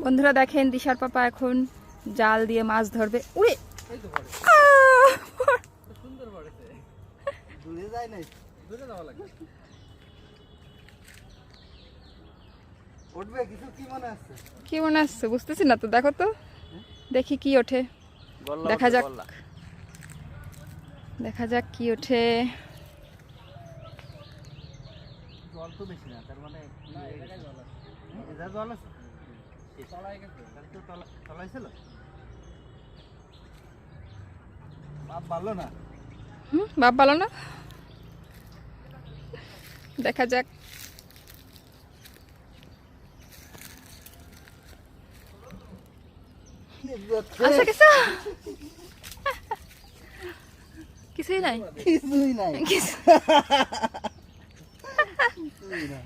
বন্ধুরা দেখেন দিশার পাপা এখন জাল দিয়ে মাছ ধরবে। উড়ে কি মনে আসছে বুঝতেছি না তো, দেখো তো দেখি কি ওঠে, দেখা যাক দেখা যাক কি ওঠে। জল তো বেশি না, তার মানে জল আছে তলাইছিল বাপ ভালো না। বাপ ভালো না, দেখা যাক। আচ্ছা কিছু কিছুই নাই, কিছুই নাই, কিছু কিছুই নাই।